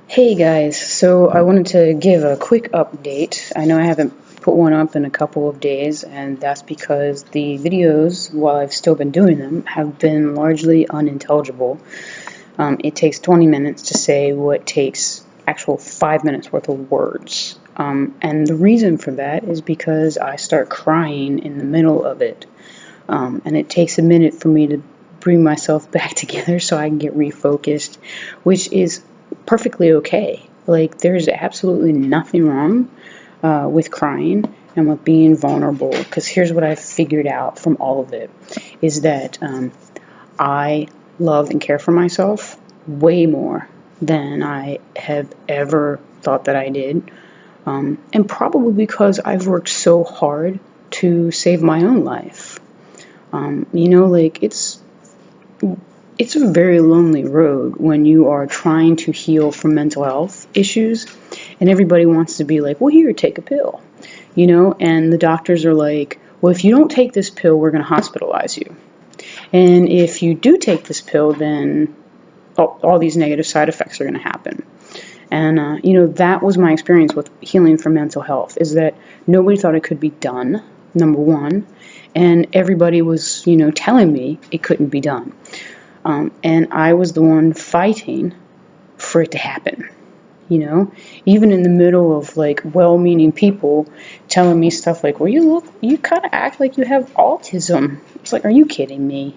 Hey guys, so I wanted to give a quick update. I know I haven't put one up in a couple of days, and that's because the videos, while I've still been doing them, have been largely unintelligible. It takes 20 minutes to say what takes actual 5 minutes worth of words. And the reason for that is because I start crying in the middle of it. And it takes a minute for me to bring myself back together so I can get refocused, which is perfectly okay. Like, there's absolutely nothing wrong with crying and with being vulnerable, because here's what I've figured out from all of it is that I love and care for myself way more than I have ever thought that I did. And probably because I've worked so hard to save my own life. Like it's a very lonely road when you are trying to heal from mental health issues, and everybody wants to be like, well, here, take a pill, and the doctors are like, well, if you don't take this pill, we're going to hospitalize you. And if you do take this pill, then all these negative side effects are going to happen. And, that was my experience with healing from mental health, is that nobody thought it could be done, number one, and everybody was, telling me it couldn't be done. And I was the one fighting for it to happen, even in the middle of like well-meaning people telling me stuff like, well, you kind of act like you have autism. It's like, are you kidding me?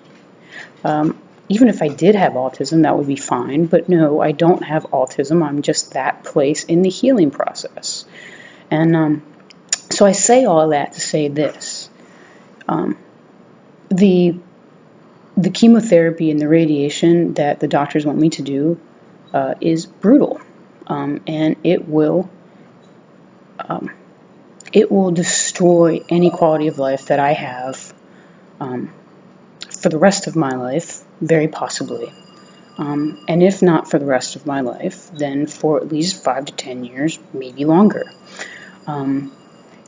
Even if I did have autism, that would be fine. But no, I don't have autism. I'm just that place in the healing process. And so I say all that to say this. The chemotherapy and the radiation that the doctors want me to do is brutal. And it will destroy any quality of life that I have for the rest of my life, very possibly. And if not for the rest of my life, then for at least 5 to 10 years, maybe longer.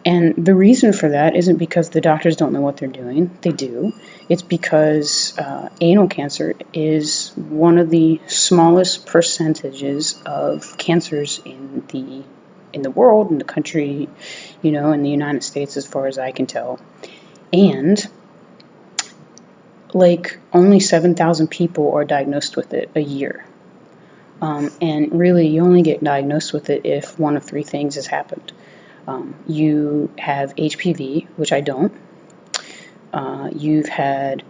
And the reason for that isn't because the doctors don't know what they're doing. They do. It's because anal cancer is one of the smallest percentages of cancers in the world, in the country, in the United States, as far as I can tell. And like only 7,000 people are diagnosed with it a year. And really, you only get diagnosed with it if one of three things has happened. You have HPV, which I don't. You've had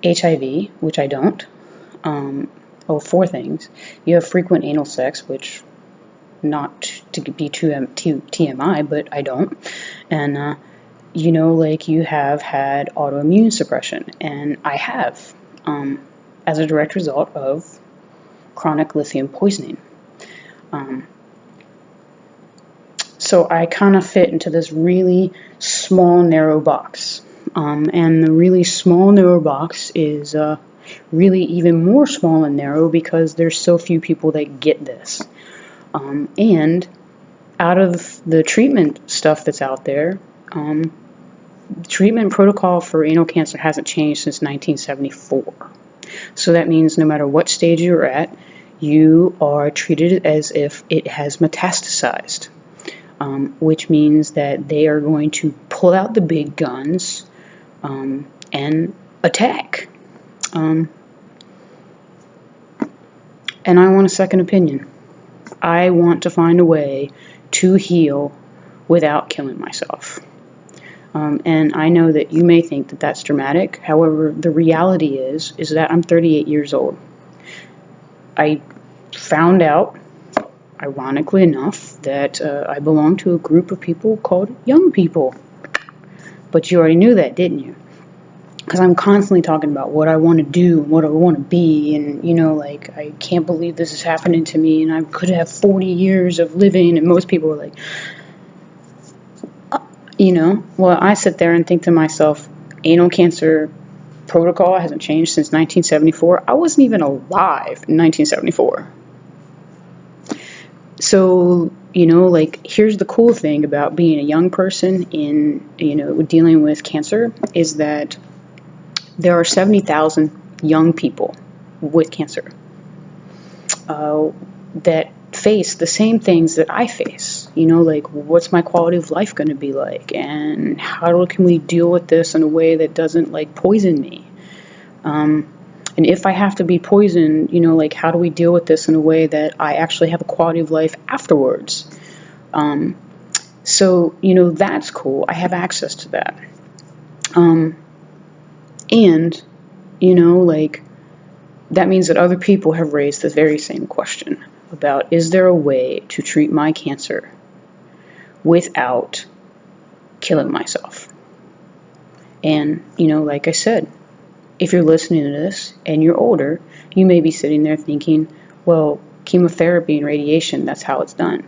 HIV, which I don't. Four things. You have frequent anal sex, which not to be too TMI, but I don't. And you have had autoimmune suppression, and I have, as a direct result of chronic lithium poisoning. So I kind of fit into this really small, narrow box. And the really small, narrow box is really even more small and narrow because there's so few people that get this. And out of the treatment stuff that's out there, the treatment protocol for anal cancer hasn't changed since 1974. So that means no matter what stage you're at, you are treated as if it has metastasized. Which means that they are going to pull out the big guns and attack. And I want a second opinion. I want to find a way to heal without killing myself. And I know that you may think that that's dramatic. However, the reality is that I'm 38 years old. I found out, ironically enough, that I belong to a group of people called young people. But you already knew that, didn't you? Because I'm constantly talking about what I want to do, what I want to be, and, I can't believe this is happening to me, and I could have 40 years of living, and most people are like, well, I sit there and think to myself, anal cancer protocol hasn't changed since 1974. I wasn't even alive in 1974. So, here's the cool thing about being a young person in, dealing with cancer is that there are 70,000 young people with cancer that face the same things that I face. You know, like, what's my quality of life going to be like? And how can we deal with this in a way that doesn't, like, poison me? And if I have to be poisoned, you know, like, how do we deal with this in a way that I actually have a quality of life afterwards? So, you know, that's cool. I have access to that. And, you know, like, that means that other people have raised the very same question about, is there a way to treat my cancer without killing myself? And, you know, like I said, if you're listening to this and you're older, you may be sitting there thinking, well, chemotherapy and radiation, that's how it's done.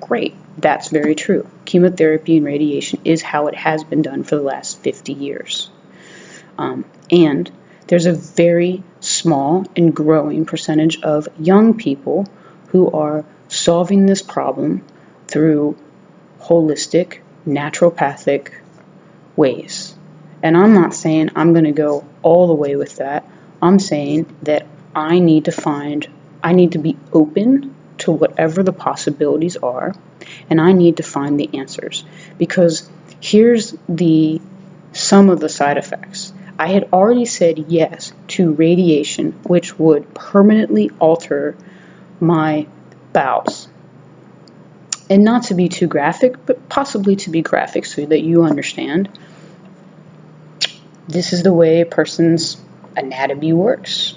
Great. That's very true. Chemotherapy and radiation is how it has been done for the last 50 years. And there's a very small and growing percentage of young people who are solving this problem through holistic, naturopathic ways. And I'm not saying I'm going to go all the way with that. I'm saying that I need to be open to whatever the possibilities are, and I need to find the answers. Because here's some of the side effects. I had already said yes to radiation, which would permanently alter my bowels. And not to be too graphic, but possibly to be graphic so that you understand. This is the way a person's anatomy works.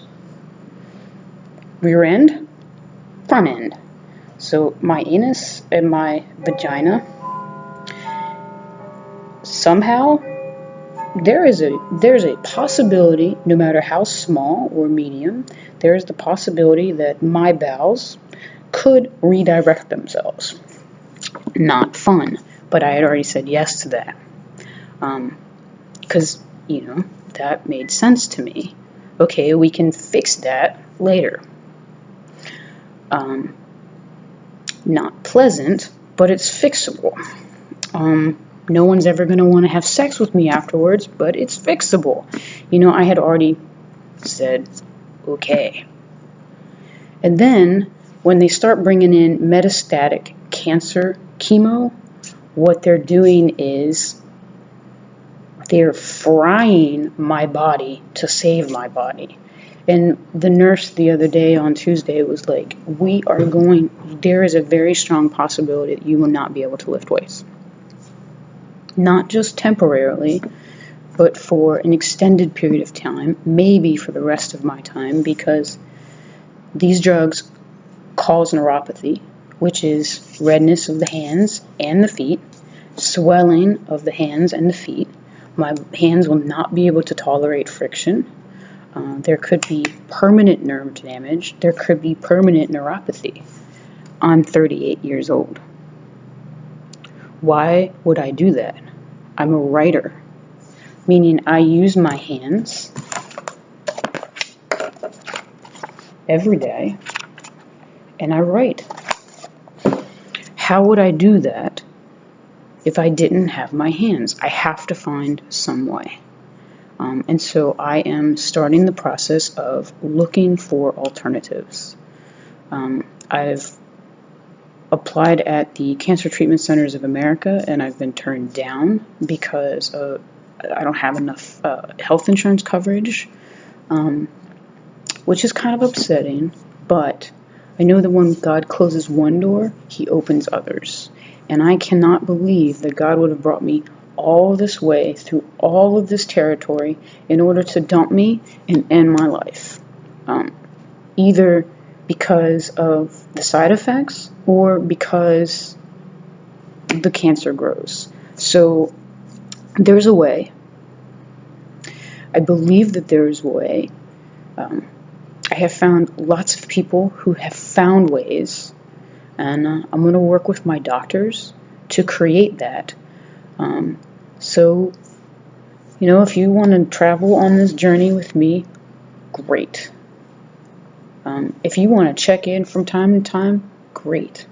Rear end, front end. So my anus and my vagina, somehow there's a possibility, no matter how small or medium, there is the possibility that my bowels could redirect themselves. Not fun, but I had already said yes to that. Because, you know, that made sense to me. Okay, we can fix that later. Not pleasant, but it's fixable. No one's ever going to want to have sex with me afterwards, but it's fixable. You know, I had already said, okay. And then, when they start bringing in metastatic cancer chemo, what they're doing is they're frying my body to save my body. And the nurse the other day on Tuesday was like, there is a very strong possibility that you will not be able to lift weights. Not just temporarily, but for an extended period of time, maybe for the rest of my time, because these drugs cause neuropathy, which is redness of the hands and the feet, swelling of the hands and the feet. My hands will not be able to tolerate friction. There could be permanent nerve damage. There could be permanent neuropathy. I'm 38 years old. Why would I do that? I'm a writer, meaning I use my hands every day and I write. How would I do that if I didn't have my hands? I have to find some way. And so I am starting the process of looking for alternatives. I've applied at the Cancer Treatment Centers of America, and I've been turned down because I don't have enough health insurance coverage, which is kind of upsetting, but I know that when God closes one door, He opens others. And I cannot believe that God would have brought me all this way through all of this territory in order to dump me and end my life. Either because of the side effects or because the cancer grows. So there's a way. I believe that there is a way. I have found lots of people who have found ways, and I'm going to work with my doctors to create that. So, you know, if you want to travel on this journey with me, great. If you want to check in from time to time, great.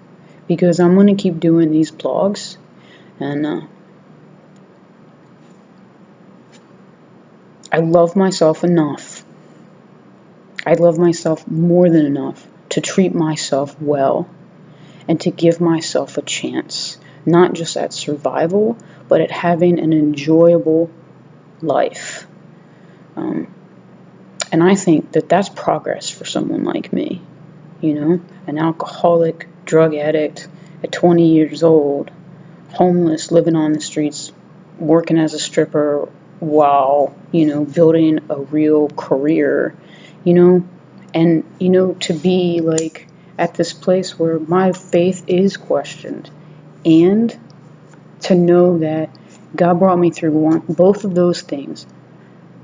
Because I'm going to keep doing these blogs, and I love myself enough. I love myself more than enough to treat myself well and to give myself a chance, not just at survival, but at having an enjoyable life. And I think that that's progress for someone like me, an alcoholic, drug addict at 20 years old, homeless, living on the streets, working as a stripper while, building a real career, and, to be like at this place where my faith is questioned, and to know that God brought me through both of those things,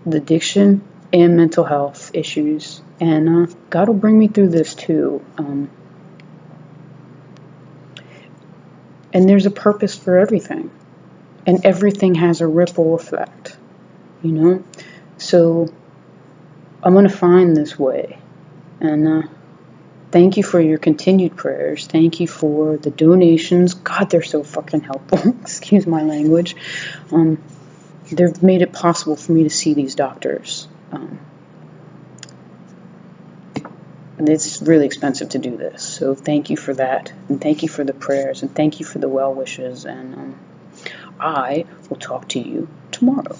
the addiction and mental health issues, and God will bring me through this too. And there's a purpose for everything, and everything has a ripple effect, So I'm going to find this way, and thank you for your continued prayers. Thank you for the donations. God, they're so fucking helpful. Excuse my language. They've made it possible for me to see these doctors. It's really expensive to do this, so thank you for that, and thank you for the prayers, and thank you for the well wishes, and I will talk to you tomorrow.